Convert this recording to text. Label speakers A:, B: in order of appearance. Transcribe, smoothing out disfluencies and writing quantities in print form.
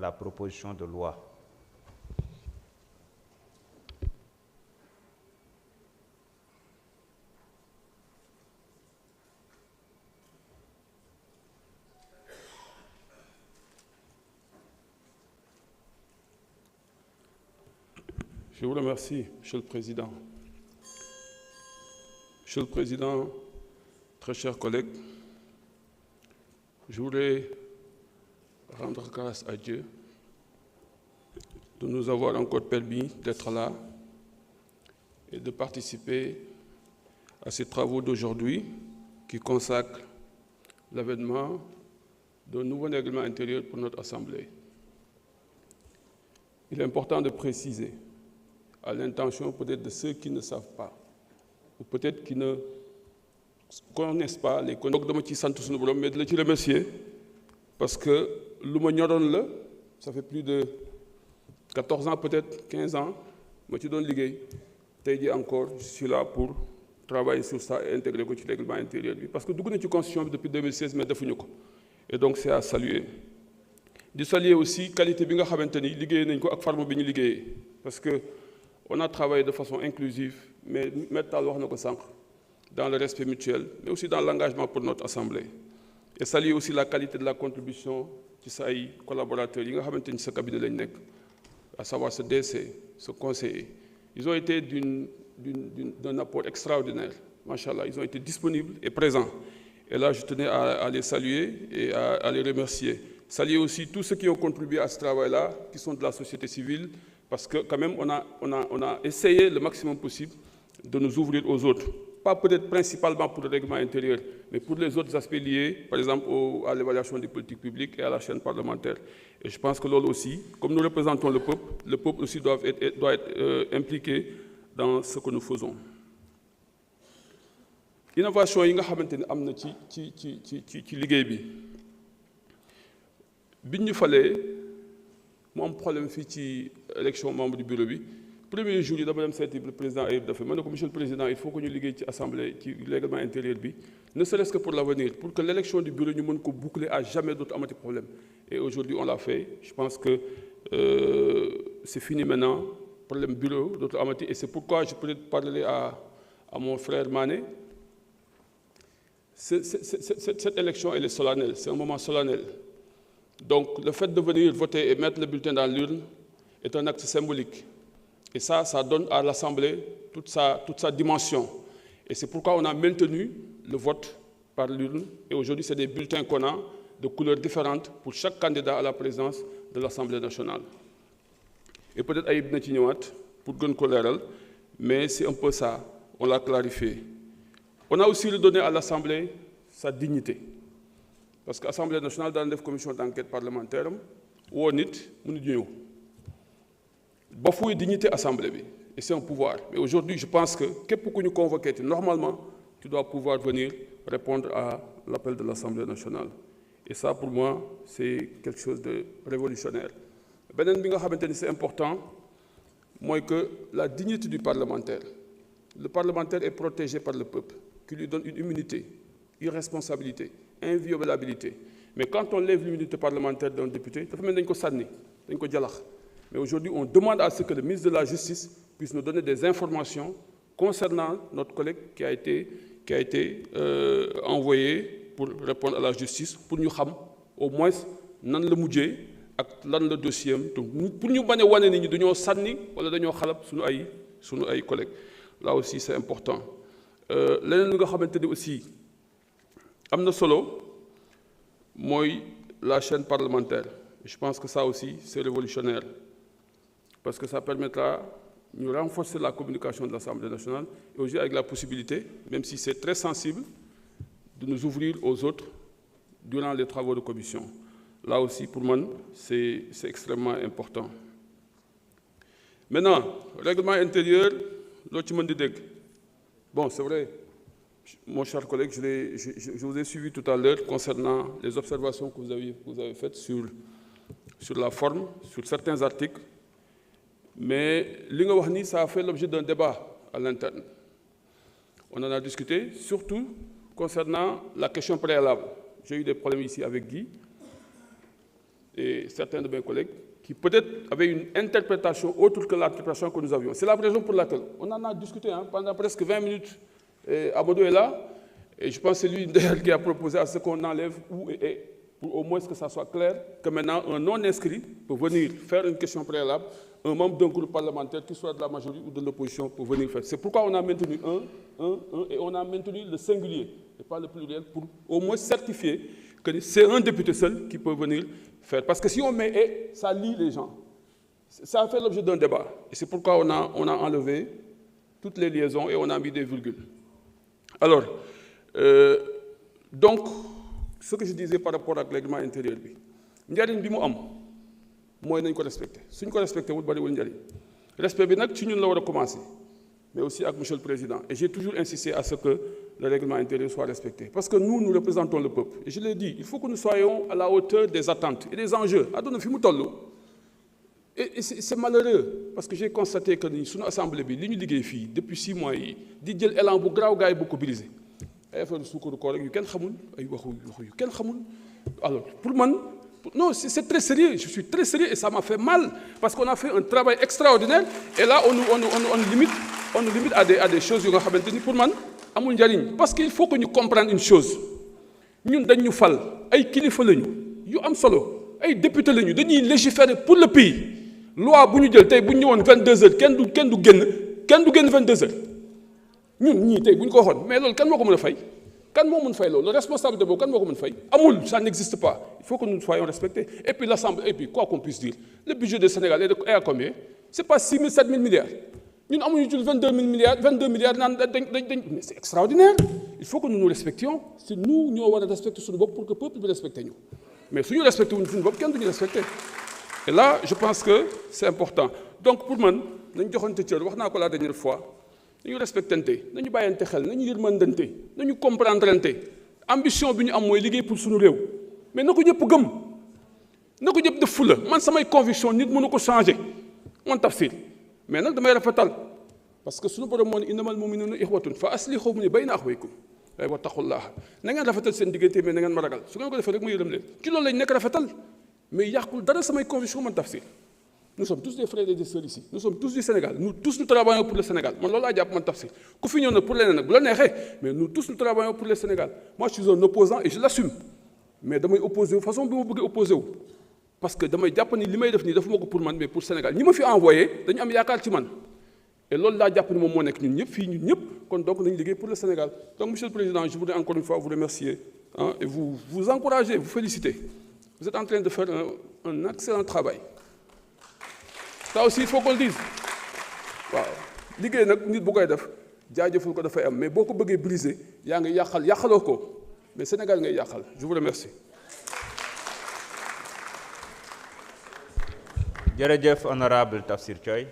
A: la proposition de loi.
B: Je vous remercie, Monsieur le Président. Monsieur le Président, très chers collègues, je voudrais rendre grâce à Dieu de nous avoir encore permis d'être là et de participer à ces travaux d'aujourd'hui qui consacrent l'avènement d'un nouveau règlement intérieur pour notre Assemblée. Il est important de préciser, à l'intention peut-être de ceux qui ne savent pas, ou peut-être qui ne connaissent pas les conditions. Donc dama ci sant suñu borom mais di la ci remercier parce que lu ma ñoroon la ça fait plus de 14 ans peut-être 15 ans ma ci doon liggéey tey jii encore je suis là pour travailler sur ça et intégrer ko ci règlement intérieur bi parce que dugg na ci constitution bi depuis 2016 mais defuñu ko et donc c'est à saluer. Di saluer aussi qualité bi nga xamante ni liggéey nañ ko ak forme bi ñu liggéeyee parce que on a travaillé de façon inclusive, mais dans le respect mutuel, mais aussi dans l'engagement pour notre Assemblée. Et saluer aussi la qualité de la contribution de ces collaborateurs, ce cabinet, à savoir ce DC, ce conseiller. Ils ont été d'un apport extraordinaire. Machallah, ils ont été disponibles et présents. Et là, je tenais à les saluer et à les remercier. Saluer aussi tous ceux qui ont contribué à ce travail-là, qui sont de la société civile, parce que quand même, on a essayé le maximum possible de nous ouvrir aux autres. Pas peut-être principalement pour le règlement intérieur, mais pour les autres aspects liés, par exemple, à l'évaluation des politiques publiques et à la chaîne parlementaire. Et je pense que là aussi, comme nous représentons le peuple aussi doit être impliqué dans ce que nous faisons. Innovation yi nga xamanteni amna ci liggéey bi biñ ñu falee mu am problème fii ci élection membre du bureau bi premier jour yi dama dem seeti le président Ayib Daffé ma ne ko monsieur le président il faut que ñu liggéey ci assemblée ci règlement intérieur bi ne serait-ce que pour l'avenir pour que l'élection du bureau ñu mën ko boucler à jamais d'autres amati problème et aujourd'hui on l'a fait je pense que c'est fini maintenant problème bureau d'autres amati et c'est pourquoi je peux parler à mon frère Mané. Cette élection elle est solennelle c'est un moment solennel. Donc, le fait de venir voter et mettre le bulletin dans l'urne est un acte symbolique. Et ça donne à l'Assemblée toute sa dimension. Et c'est pourquoi on a maintenu le vote par l'urne. Et aujourd'hui, c'est des bulletins qu'on a de couleurs différentes pour chaque candidat à la présidence de l'Assemblée nationale. Et peut-être Aïb na ci ñëwaat pour gën ko leeral, mais c'est un peu ça, on l'a clarifié. On a aussi redonné à l'Assemblée sa dignité. Parce que l'Assemblée nationale, dans la commission d'enquête parlementaire, où on est, on est bafouer dignité Assemblée. Et c'est un pouvoir. Mais aujourd'hui, je pense que, pour nous convoquer, normalement, tu dois pouvoir venir répondre à l'appel de l'Assemblée nationale. Et ça, pour moi, c'est quelque chose de révolutionnaire. C'est important, moi, que la dignité du parlementaire. Le parlementaire est protégé par le peuple, qui lui donne une immunité, une responsabilité, inviolabilité. Mais quand on lève l'immunité parlementaire d'un député, ça fait mais aujourd'hui, on demande à ce que le ministre de la Justice puisse nous donner des informations concernant notre collègue qui a été envoyé pour répondre à la justice, pour nous savoir au moins nan le mujjé ak lan le dossier pour ñu bañ a wane ni ñu dañoo sànni wala dañoo xalab suñu ay collègues. Là aussi, c'est important. Leneen li nga xamante ni aussi am na solo mooy la chaîne parlementaire. Je pense que ça aussi, c'est révolutionnaire. Parce que ça permettra de renforcer la communication de l'Assemblée nationale et aussi avec la possibilité, même si c'est très sensible, de nous ouvrir aux autres durant les travaux de commission. Là aussi, pour moi, c'est extrêmement important. Maintenant, règlement intérieur, bon, c'est vrai, mon cher collègue, je vous ai suivi tout à l'heure concernant les observations que vous avez faites sur la forme, sur certains articles. Mais ça a fait l'objet d'un débat à l'interne. On en a discuté, surtout concernant la question préalable. J'ai eu des problèmes ici avec Guy. et certains de mes collègues qui peut-être avaient une interprétation autre que l'interprétation que nous avions. C'est la raison pour laquelle on en a discuté pendant presque 20 minutes. Amadou est là, et je pense que c'est lui d'ailleurs qui a proposé à ce qu'on enlève ou et pour au moins que ça soit clair que maintenant un non-inscrit peut venir faire une question préalable, un membre d'un groupe parlementaire, qu'il soit de la majorité ou de l'opposition, pour venir faire. C'est pourquoi on a maintenu un, et on a maintenu le singulier, et pas le pluriel, pour au moins certifier que c'est un député seul qui peut venir faire. Parce que si on met « et », ça lie les gens. Ça a fait l'objet d'un débat. Et c'est pourquoi on a enlevé toutes les liaisons et on a mis des virgules. Alors, donc, ce que je disais par rapport à règlement intérieur, njariñ bi mu am mooy nañ ko respecté suñ ko respecté wul bariwul njariñ respect bi nag ci ñun la war a commencer mais aussi avec Monsieur le Président. Et j'ai toujours insisté à ce que le règlement intérieur soit respecté. Parce que nous, nous représentons le peuple. Et je l'ai dit, il faut que nous soyons à la hauteur des attentes et des enjeux. Et c'est malheureux, parce que j'ai constaté que nous, sur l'Assemblée, depuis 6 mois, di jël élan bu graw gaay bu ko briser. Ay affaire suukaru koor yu kenn xamul, ay waxu yu kenn xamul. Alors, pour moi, non, c'est très sérieux, je suis très sérieux et ça m'a fait mal, parce qu'on a fait un travail extraordinaire, et là, on nous limite à des choses pour moi, amul njariñ. Parce qu'il faut que nous comprenions une chose. Ñun dañ ñu fal ay kilifa lañu yu am solo ay député lañu dañuy légiférer pour le pays. Loi bu ñu jël tey bu ñu ñëwoon 22h kenn du génn 22h. ñun ñii tey bu ñu ko waxoon mais loolu kan moo ko mën a fay kan moo mën fay loolu la responsabilité boobu kan moo ko mën fay amul, ça n'existe pas. Il faut que nous soyons respectés. Et puis l'Assemblée, et puis quoi qu'on puisse dire, le budget du Sénégal est à combien? C'est pas 6 000, 7 000 milliards. Nous avons 22 milliards, mais c'est extraordinaire. Il faut que nous nous respections. C'est nous qui devons respecter ce pour que le peuple nous respecte. Mais si nous respectons nous, qui nous respecter? Et là, je pense que c'est important. Donc pour moi, nous avons la dernière fois, nous respectons, nous bayante, nous comprendre. Ambition bi ñu am mooy liggéey pour suñu réew mais na ko ñëpp gëm na ko ñëpp def fula man samay conviction nit mënu ko changer man Tafsir mais nag damay rafetal parce que suñu borom moo ne innamal mu'minuuna ixwatun fa aslihu bayna axawaykum waaye wattaqullaah na ngeen rafetal seen diggante mais na ngeen ma ragal su ngeen ko defee rek ma yërëm leen ci loolu lañ nekk rafetal mais yàqul dara samay conviction man Tafsir. Nous sommes tous des frères et des sœurs ici. Nous sommes tous du Sénégal. Nous tous nous travaillons pour le Sénégal. Moi, c'est ce que je dis. Pour les mais nous tous nous travaillons pour le Sénégal. Moi, je suis un opposant et je l'assume. Mais je suis opposé de façon dont je suis opposé. Parce que je suis opposé pour moi, mais pour le Sénégal. Je me suis envoyé, je suis envoyé. Et là, je suis opposé donc nous sommes pour le Sénégal. Donc, Monsieur le Président, je voudrais encore une fois vous remercier et vous encourager, vous féliciter. Vous êtes en train de faire un excellent travail. Ça aussi, il faut qu'on le dise. Waaw liggéey nag nit bu koy def jaajëful ko dafay am mais boo ko bëggee briser yaa ngi yàqaloo ko mais Sénégal ngay yàqal. Je vous remercie.
A: Jërëjëf honorable Tafsir Thioye.